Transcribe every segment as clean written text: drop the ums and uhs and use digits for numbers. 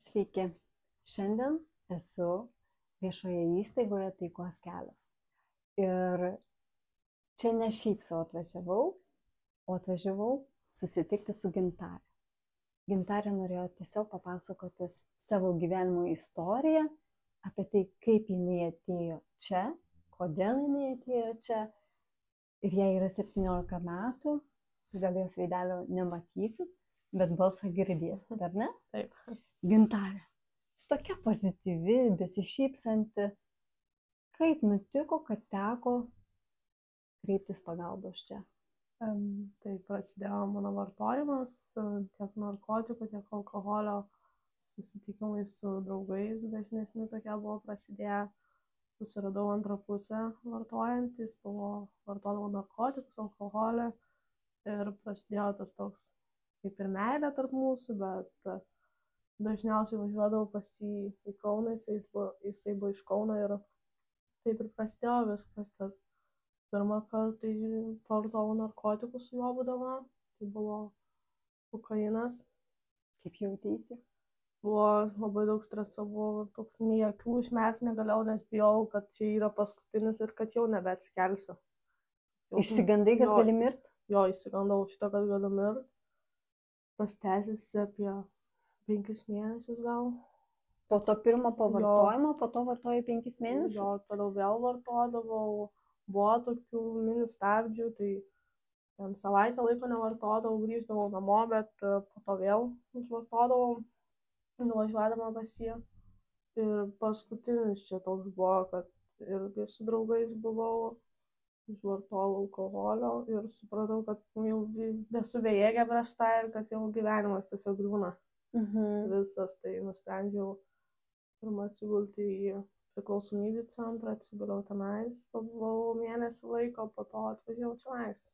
Sveiki, šiandien esu viešoje įstaigoje Taikos kelias. Ir čia ne šiaip sau atvažiavau susitikti su Gintarė. Gintarė norėjo tiesiog papasakoti savo gyvenimo istoriją, apie tai, kaip jinai atėjo čia, kodėl jinai atėjo čia. Ir jai yra 17 metų, todėl jos veidelio nematysit, bet balsą girdėsit, ar ne? Taip. Gintarė, tokia pozityvi, besišypsanti. Kaip nutiko, kad teko kreiptis pagalbos čia? Tai prasidėjo mano vartojimas, tiek narkotikų, tiek alkoholio, susitikimai su draugais, dažnesni tokie buvo prasidėję. Susiradau antrą pusę vartojantis, vartodavau narkotikus, alkoholį ir prasidėjo tas toks kaip ir meilė tarp mūsų, bet dažniausiai važiuodavau pas jį į Kauną, jisai buvo iš Kauno ir taip ir prasidėjo viskas. Tas pirmą kartą vartojau narkotikus su juo būdama, tai buvo kokainas. Kaip jautėsi? Buvo labai daug streso, buvo toks nei akių išmerkti negalėjau, nes bijau, kad čia yra paskutinis ir kad jau nebeatsikelsiu. Išsigandai, kad gali mirti? Jo, išsigandau šito, kad galiu mirti. Tas tęsiasi apie 5 mėnesius gal. Po to pirmo pavartojimo, po to vartojai 5 mėnesius? Jo, toliau vėl vartodavau. Buvo tokių mini stabdžių, tai ten savaitę laiko nevartodavau, grįždavau namo, bet po to vėl užvartodavau, nuvažiuodama pas jį. Ir paskutinis čia toks buvo, kad irgi su draugais buvau, užvartojau alkoholio ir supratau, kad jau esu bejėgė prieš tą ir kad jau gyvenimas tiesiog griūna. Visas, tai nusprendžiau pirmą atsigulti į priklausomybių centrą, atsiguliau tenais, pabuvau mėnesį laiko, po to atvažiavau čionais.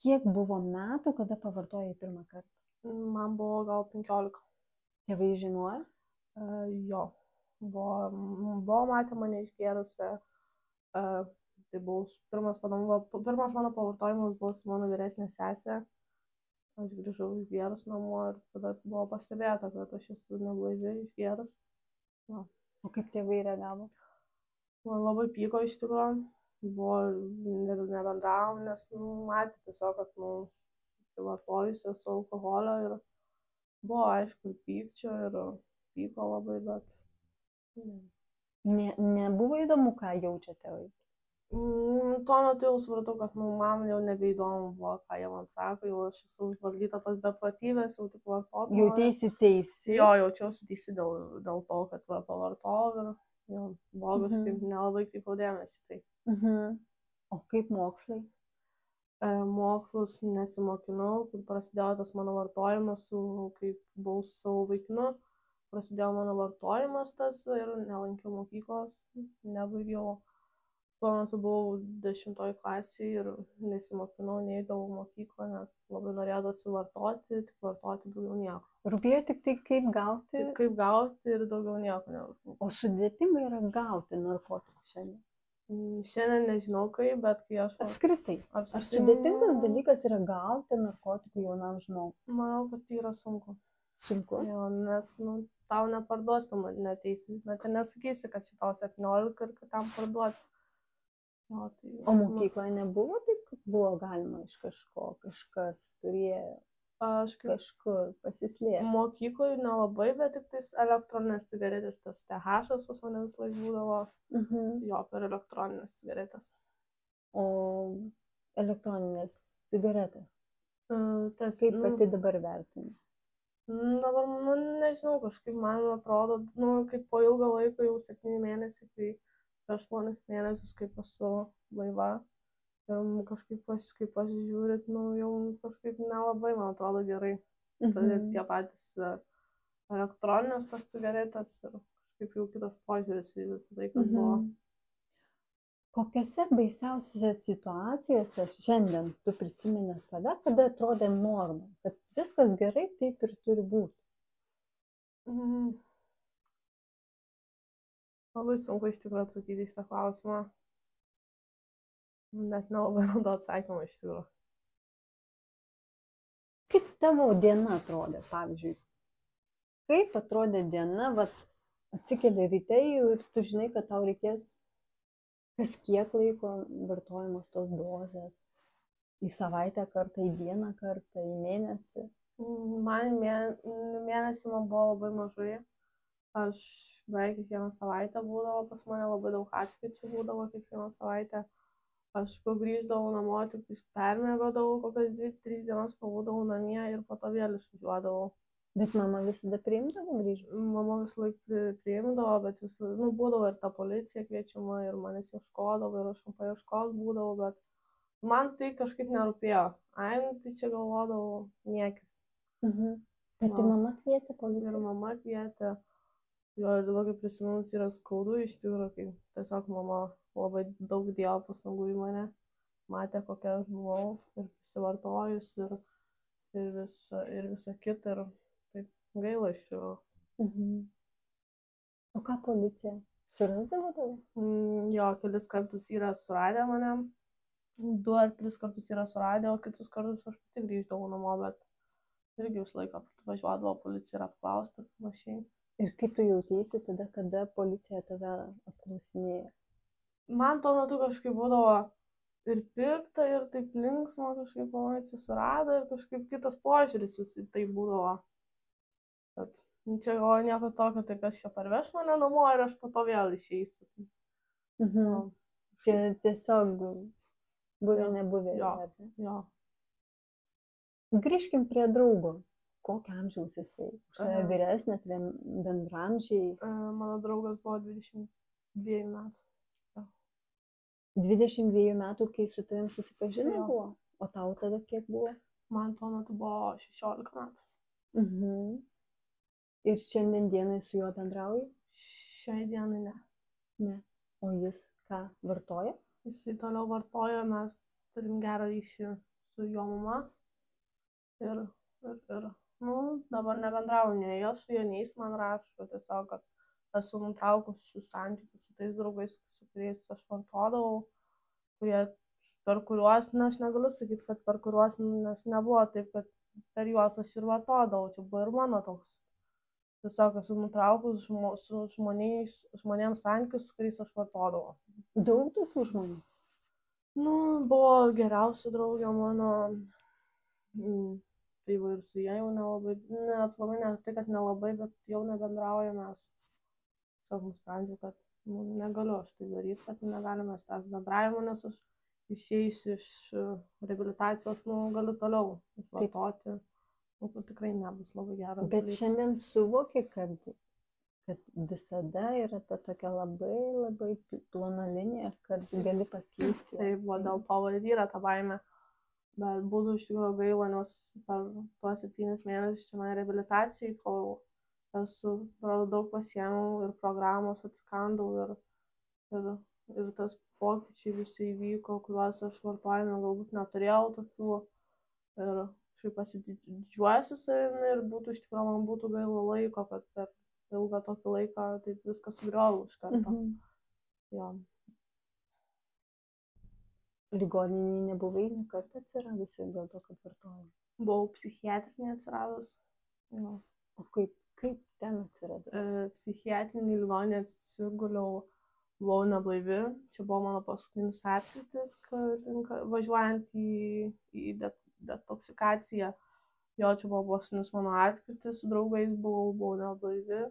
Kiek buvo metų, kada pavartojai pirmą kartą? Man buvo gal 15. Tėvai žinojo? Jo. Buvo matę mane išgėrusią. Tai buvo pirmas mano pavartojimas buvo su mano vyresnė sesė. Aš grįžau išgėrus namo ir tada buvo pastebėta, kad aš esu neblaivi išgėrus. Ja. O kaip tėvai reagavo? Man labai pyko iš tikrųjų. Nebendravom, nes matė tiesiog, kad vartojusi su alkoholio ir buvo aišku pykčio ir pyko labai, bet... Nebuvo įdomu, ką jaučia tėvai? Tuo metu jau supratau, kad man jau nebeįdomu buvo, ką jie man sako, jau aš esu užvaldyta tos beprotybės, jau tik vartodama. Jautėsi teisi? Jo, jaučiausi teisi dėl to, kad pavartojau ir jau buvo kažkaip nelabai kreipiau dėmesį. Tai. O kaip mokslai? Mokslus nesimokinau, kai prasidėjo tas mano vartojimas, kai buvau su savo vaikinu, prasidėjo mano vartojimas tas ir nelankiau mokyklos, nebaigiau. Tuo metu buvau 10 klasėje ir nesimokinau, neįdavau mokyklą, nes labai norėdavosi vartoti, tik vartoti daugiau nieko. Rūpėjo tik tai, kaip gauti? Tik kaip gauti ir daugiau nieko nerūpėjo. O sudėtinga yra gauti narkotikų šiandien? Šiandien nežinau kaip, bet kai aš... Apskritai. Ar sudėtingas dalykas yra gauti narkotikų jaunam žmogui? Manau, kad tai yra sunku. Sunku? Jo, nes tau neparduos, tu neteisi. Nesakysi, kad šitau 17 ir kad tam parduoti. Jo, tai... O mokykloje nebuvo taip, kad buvo galima iš kažko, kažkas turėjo kažkur pasislėpti? Mokykloje nelabai, bet tik tais elektroninės cigaretės, tas TH'as pas mane vis laik būdavo. Jo, per elektroninės cigaretės. O elektroninės cigaretės? Kaip pati dabar vertini? Dabar, nežinau, kažkaip man atrodo, kaip po ilgą laiką, jau 7 mėnesiai, kai 8 mėnesius, kaip esu blaiva. Ir kažkaip kaip pasižiūrit, jau kažkaip nelabai, man atrodo, gerai. Tada tie patys elektroninės tas cigaretės ir kažkaip jau kitas požiūris į visą tai, kas buvo. Kokiose baisiausiose situacijose šiandien tu prisimeni save, kada atrodė norma, kad viskas gerai, taip ir turi būti? Labai sunku iš tikrųjų atsakyti į šitą klausimą. Net nelabai randu atsakymą iš tikrųjų. Kaip tavo diena atrodė, pavyzdžiui, kaip atrodė diena, vat, atsikeli ryte ir tu žinai, kad tau reikės kas kiek laiko vartojamos tos dozės? Į savaitę kartą, į dieną kartą, į mėnesį? Man mėnesį man buvo labai mažai. Aš beveik kiekvieną savaitę būdavo, pas mane labai daug atkryčių būdavo kiekvieną savaitę. Aš grįždavau namo, tik tais permiegodavau, kokias 2-3 dienas pabūdavau namie ir po to vėl išvažiuodavau. Bet mama visada priimdavo grįžti? Mama vis laik priimdavo, bet būdavo ir ta policija kviečiama ir manęs ieškodavo ir aš paieškos būdavau, bet man tai kažkaip nerūpėjo. Ai, tai čia galvodavau niekis. Bet tai mama kvietė policiją? Ir mama kvietė. Jo, ir dabar kaip prisiminus yra skaudu iš tikrųjų, kai tiesiog mama labai daug dėjo pastangų į mane, matė kokia aš buvau ir prisivartojus ir visa kita ir taip gaila iš tikrųjų. O ką policija? Surasdavo tave? Jo, kelis kartus yra suradę mane, 2 ar 3 kartus yra suradę, o kitus kartus aš pati grįždavau namo, bet irgi visą laiką važiuodavo policija ir apklausti ir panašiai. Ir kaip tu jautiesi tada, kada policija tave apklausinėja? Man tuo metu kažkaip būdavo ir pikta, ir taip linksma, kažkaip policija surado ir kažkaip kitas požiūris visai tai būdavo. Bet čia galvoju nieko tokio, tai kas čia parveš mane namo ir aš po to vėl išeisiu. Čia tiesiog buvę nebuvę. Jo. Grįžkim prie draugo. Kokio amžiaus jisai? Už tave vyresnis, bendramžiai? Mano draugas buvo 22 metų. 22 metų, kai su tavim susipažino buvo? O tau tada kiek buvo? Man tuo metu buvo 16 metų. Ir šiandien dienai su juo bendrauji? Šiai dienai ne. Ne. O jis ką, vartoja? Jisai toliau vartoja, mes turim gerą ryšį su jo mama. Ir dabar nebendrauju, nei jo su joniais man rašo, tiesiog, kad esu nutraukusi santykius su tais draugais, su kuriais aš vartodavau, per kuriuos, aš negaliu sakyti, kad per kuriuos, nes nebuvo taip, kad per juos aš ir vartodavau, čia buvo ir mano toks. Tiesiog esu nutraukus su žmonėms santykius, su kuriais aš vartodavau. Daug tokių žmonių? Buvo geriausia draugė mano. Tai va ir su jie jau nelabai, aplamai ne tai, kad nelabai, bet jau nebendraujame. Tiesiog nusprendžiau, kad negaliu aš tai daryti, kad negalime stęsti bendravimo, nes aš išeisiu iš reabilitacijos, galiu toliau vartoti. Tikrai nebus labai gera. Bet šiandien suvoki, kad visada yra ta tokia labai plona linija, kad gali paslysti. Taip, dėl to ir yra ta baimė. Bet būtų iš tikrųjų gaila, nes per tuos 7 mėnesius čia man reabilitacijai, kol esu daug pasiėmiau ir programos atsikandau ir tas pokyčiai visi įvyko, kuriuos aš vartojime galbūt neturėjau tokių ir šiaip pasididžiuosi savimi ir būtų iš tikrųjų man būtų gaila laiko, kad per ilgą tokį laiką taip viskas sugriovė iš karto. Jo. Ligoninėje nebuvai nė kartą atsiradusi dėl to, kad vartojai? Buvau psichiatrinė atsiradus. O kaip ten atsiradai? Psichiatrinė ligoninė atsiguliau, buvau neblaivi. Čia buvo mano paskutinis atkrytis, važiuojant į detoksikaciją. Jo, čia buvo paskutinis mano atkrytis, su draugais buvau neblaivi.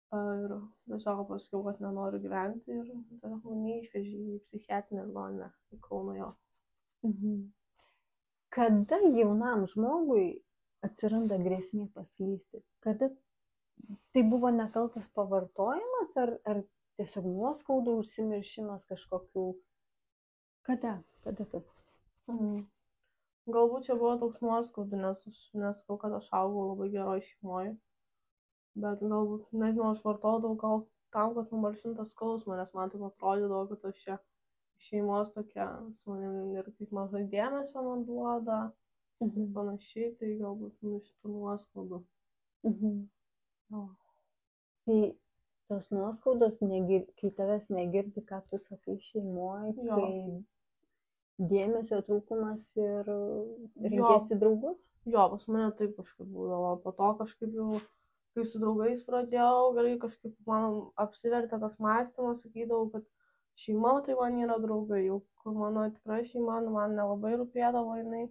Ir tiesiog pasakiau, kad nenoriu gyventi ir mane išvežė į psichiatrinę ligoninę į Kauno jo. Kada jaunam žmogui atsiranda grėsmė paslysti? Kada tai buvo nekaltas pavartojimas ar tiesiog nuoskaudų užsimiršimas kažkokių? Kada tas? Galbūt čia buvo toks nuoskaudų, nes aš nesakau, kad aš augau labai geroj šeimoje. Bet galbūt, nežinau, aš vartodavau gal tam, kad numalšintas skausmą, nes man taip atrodydavo, kad aš čia šeimos tokia su manim ir kaip mažai dėmesio man duoda ir panašiai, tai galbūt šitų nuoskaudų. Tai tos nuoskaudos, kai tavęs negirdi, ką tu sakai šeimoje, kai dėmesio trūkumas ir reikėsi draugus? Jo, pas mane taip kažkaip būdavo, po to kažkaip jau kai su draugais pradėjau, gerai kažkaip man apsivertė tas mąstymas, sakydavau, kad šeima tai man yra draugai, jau kur mano tikrai šeima, man nelabai rūpėdavo jinai,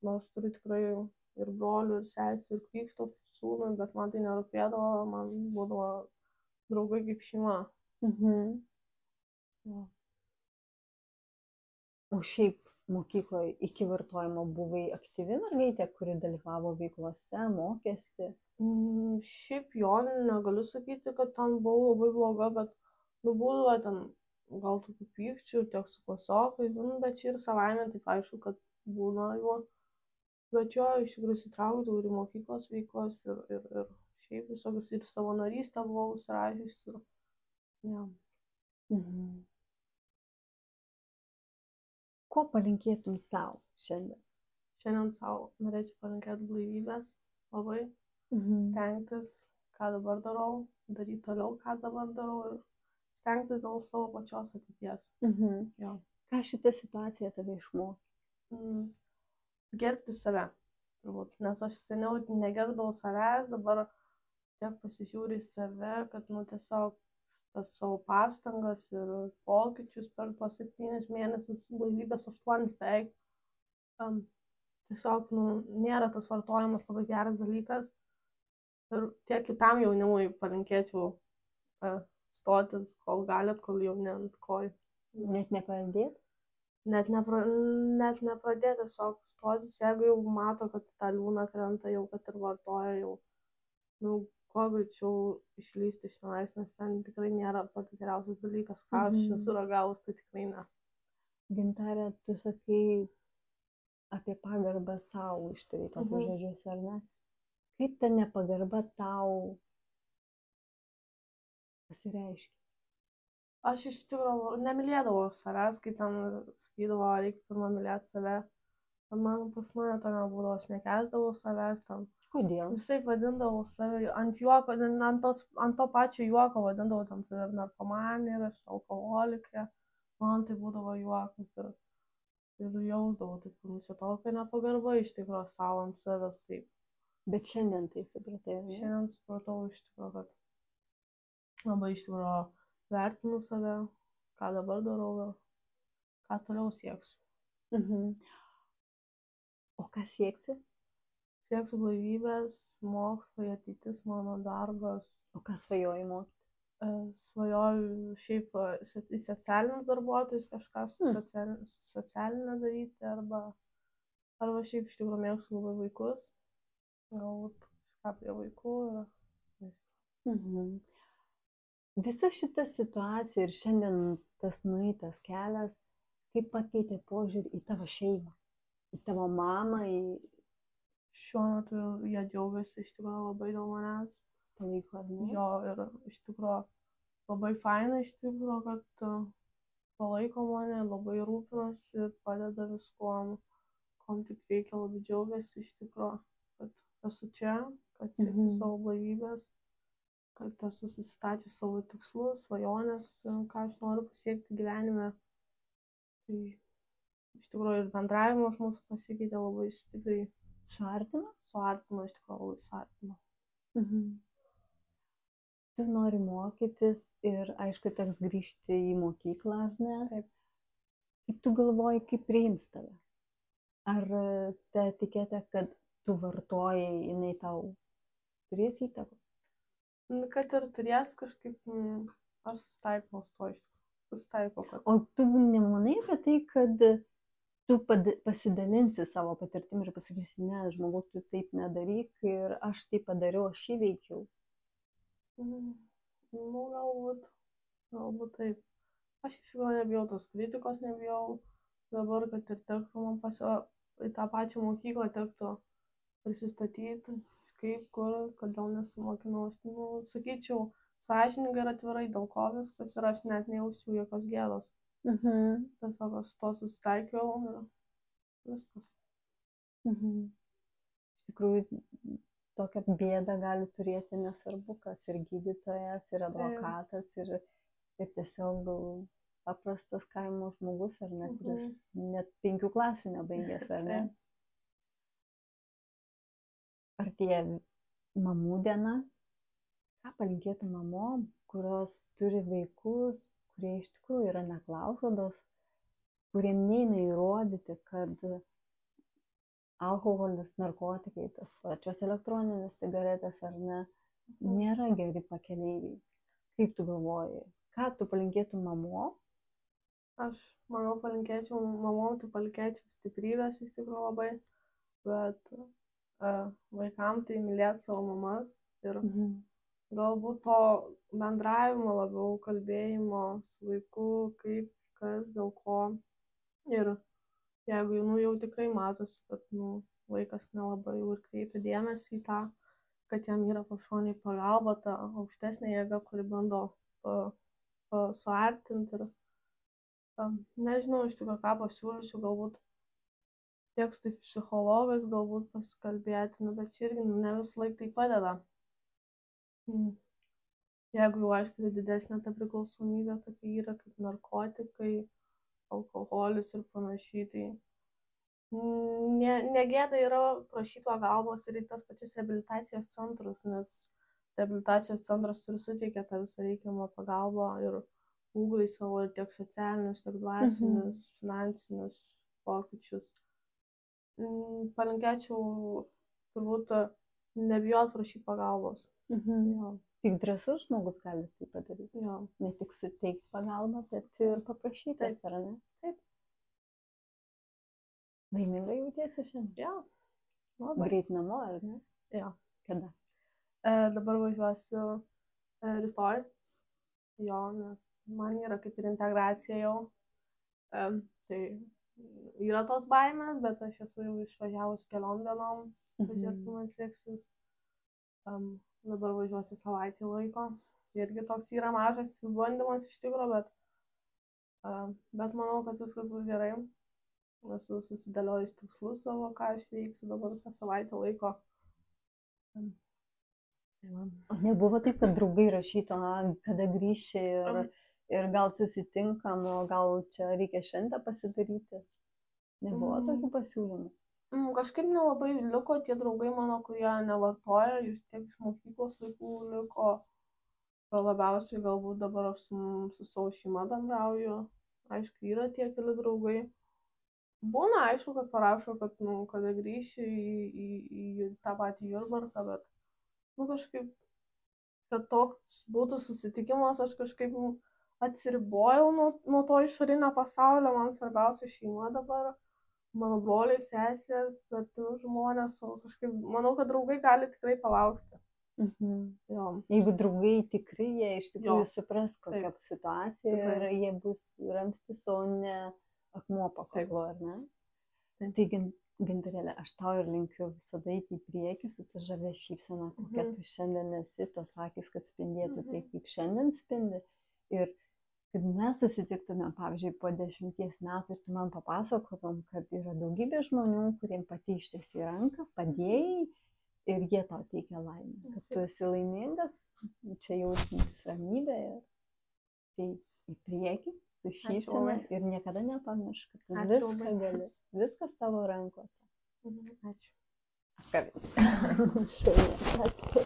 nors turiu tikrai ir brolių, ir sesijų, ir krikšto sūnų, bet man tai nerūpėdavo, man būdavo draugai kaip šeima. Ja. O šiaip mokykloje iki vartojimo buvai aktyvi mergaitė, kuri dalyvavo veiklose, mokėsi? Šiaip jo, negaliu sakyti, kad ten buvau labai bloga, bet būdavo ten gal tokių pykčių tiek su klasiokais, bet čia ir savaime, tai aišku, kad būna juo. Bet jo, iš tikrųjų įsitraukdavau ir į mokyklos veiklos, ir šiaip visokius, ir savanorystę buvau užsirašęs. Ja. Ko palinkėtum savo šiandien? Šiandien savo norėčiau palinkėti blaivybės, labai stengtis, ką dabar darau, daryti toliau, ką dabar darau ir stengtis dėl savo pačios ateities. Jo. Ką šitą situaciją tave išmokė? Gerbti save, turbūt, nes aš seniau negerbdavau savęs, dabar tiek pasižiūri į save, kad tiesiog tas savo pastangas ir pokyčius per tuos 7 mėnesius, blaivybės 8 beveik, tiesiog nėra tas vartojimas labai geras dalykas. Ir tiek kitam jaunimui palinkėčiau stotis, kol galit, kol jau ne ant kojų. Net nepradėti? Net nepradėti, tiesiog stotis, jeigu jau mato, kad tą liūną krenta, jau kad ir vartoja, jau kuo greičiau išlysti iš tenais, nes ten tikrai nėra pats geriausias dalykas, ką aš esu ragavus, tai tikrai ne. Gintarė, tu sakai apie pagarbą savo, ištarei tokius žodžius, ar ne? Kaip ta nepagarba tau pasireiškia? Aš iš tikrųjų nemylėdavau savęs, kai ten sakydavo, reikia pirmą mylėti save. Man pas mane to nebūdavo, aš nekęsdavau savęs ten. Kodėl? Visai vadindavau save, ant to pačio juoko vadindavau ten save ir narkomanė, ir aš alkoholikė. Man tai būdavo juokas ir jausdavau taip, čia tokia nepagarba iš tikrųjų savo ant savęs taip. Bet šiandien tai supratai, ne? Šiandien supratau iš tikrųjų, kad labai iš tikrųjų vertinu save, ką dabar darau ir ką toliau sieksiu. O ką sieksi? Sieksiu blaivybės, mokslai, ateitis, mano darbas. O ką svajoji mokyti? Svajoju šiaip į socialinius darbuotojus kažką socialinę daryti arba šiaip iš tikrųjų mėgstu labai vaikus. Galbūt kažką prie vaikų. Visa šita situacija ir šiandien tas nueitas kelias, kaip pakeitė požiūrį į tavo šeimą, į tavo mamą, Šiuo metu jie džiaugiasi iš tikrųjų labai dėl manęs. Palaiko, ar ne? Jo, ir iš tikrųjų labai faina iš tikrųjų, kad palaiko mane, labai rūpinasi ir padeda viskuom, kom tik reikia, labai džiaugiasi iš tikrųjų, kad esu čia, kad siekiu savo blaivybės, kad esu susistačius savo tikslus, svajonės, ką aš noriu pasiekti gyvenime. Tai iš tikrųjų ir bendravimas mūsų pasikeitė labai stipriai. Suartino? Suartino, iš tikrųjų labai suartino. Tu nori mokytis ir aišku teks grįžti į mokyklą, ar ne? Taip. Kaip tu galvoji, kaip priims tave? Ar ta etiketė, kad tu vartojai, jinai tau turės įtakų? Kad ir turės kažkaip, aš susitaikau su to iš tikrųjų. O tu nemanai apie tai, kad tu pasidalinsi savo patirtim ir pasakysi, ne, žmogau, tu taip nedaryk ir aš tai padariau, aš įveikiau? Galbūt taip. Aš iš tikrųjų nebijau tos kritikos, nebijau. Dabar, kad ir tektų man į tą pačią mokyklą tektų prisistatyti, kaip, kur, kodėl nesimokinau. Aš sakyčiau, sąžiningai ir atvirai, dėl ko viskas ir aš net nejausčiau jokios gėdos. Tiesiog aš to susitaikiau ir viskas. Iš tikrųjų, tokią bėdą gali turėti nesvarbu, kas ir gydytojas, ir advokatas, ir tiesiog paprastas kaimo žmogus, ar ne, kuris net 5 klasių nebaigęs, ar ne? Artėja mamų diena, Ką palinkėtų mamom, kurios turi vaikus, kurie iš tikrųjų yra neklaužados, kuriem neina įrodyti, kad alkoholis, narkotikai, tos pačios elektroninės cigaretės ar ne, nėra geri pakeleiviai. Kaip tu galvoji, ką tu palinkėtum mamom? Aš manau, palinkėčiau mamom, tai palinkėčiau stiprybės iš tikrųjų labai, bet vaikam tai mylėti savo mamas ir galbūt to bendravimo labiau, kalbėjimo su vaiku, kaip, kas, dėl ko. Ir jeigu jau tikrai matosi, kad vaikas nelabai jau ir kreipia dėmesį į tą, kad jam yra pašoniai pagalba, ta aukštesnė jėga, kuri bando suartinti. Ir nežinau iš tikrųjų, ką pasiūlyčiau, galbūt tiek su tais psichologais galbūt pasikalbėti, bet čia irgi ne visą laiką tai padeda. Jeigu jau aišku didesnė ta priklausomybė, tokia yra kaip narkotikai, alkoholis ir panašiai, tai negėda yra prašyti pagalbos ir į tas pačias reabilitacijos centrus, nes reabilitacijos centras ir suteikia tą visą reikiamą pagalbą ir ūglai savo ir tiek socialinius, tiek dvasinius, finansinius pokyčius. Palinkėčiau turbūt nebijot prašyti pagalbos. Tik drąsus žmogus gali tai padaryti. Jo. Ne tik suteikti pagalbą, bet ir paprašyti, ar ne? Taip. Laimingai jautiesi šiandien? Jo. Greit namo, ar ne? Jo. Kada? Dabar važiuosiu rytoj. Jo, nes man yra kaip ir integracija jau. Tai yra tos baimės, bet aš esu jau išvažiavus keliom dienom, pažiūrėti man seksis. Dabar važiuosiu savaitį laiko. Irgi toks yra mažas bandymas iš tikrųjų, bet manau, kad viskas bus gerai. Esu susidėliojus tikslus savo, ką aš veiksiu dabar tą savaitę laiko. O nebuvo taip, kad draugai rašyto, kada grįši ir gal susitinkam, o gal čia reikia šventę pasidaryti? Nebuvo tokių pasiūlymų? Kažkaip nelabai liko tie draugai mano, kurie nevartoja, jūs tiek iš mokyklos laikų liko. Labiausiai galbūt dabar aš su savo šeima bendrauju. Aišku, yra tie keli draugai. Būna aišku, kad parašo, kad kada grįši į tą patį Jurbarką, bet kažkaip, kad toks būtų susitikimas, aš kažkaip atsiribojau nuo to išorinio pasaulio, man svarbiausia šeima dabar. Mano broliai, sesės, artimi žmonės, kažkaip, manau, kad draugai gali tikrai palaukti. Jo. Jeigu draugai tikri, jie iš tikrųjų supras, kokia situacija ir jie bus ramstis, o ne akmuo po kaklu, ar ne? Tai Gintarėlė, aš tau ir linkiu visada eiti į priekį su ta žavia šypsena, kokia tu šiandien esi, tos akys, kad spindėtų taip, kaip šiandien spindi. Ir kad mes susitiktume, pavyzdžiui, po 10 metų ir tu man papasakotum, kad yra daugybė žmonių, kuriem pati ištiesi ranką, padėjai ir jie tau teikia laimę. Kad tu esi laimingas, čia jaučiantis ramybę ir tai į priekį su šypsena ir niekada nepamiršk, kad tu viską gali, viskas tavo rankose. Ačiū. Apkabins.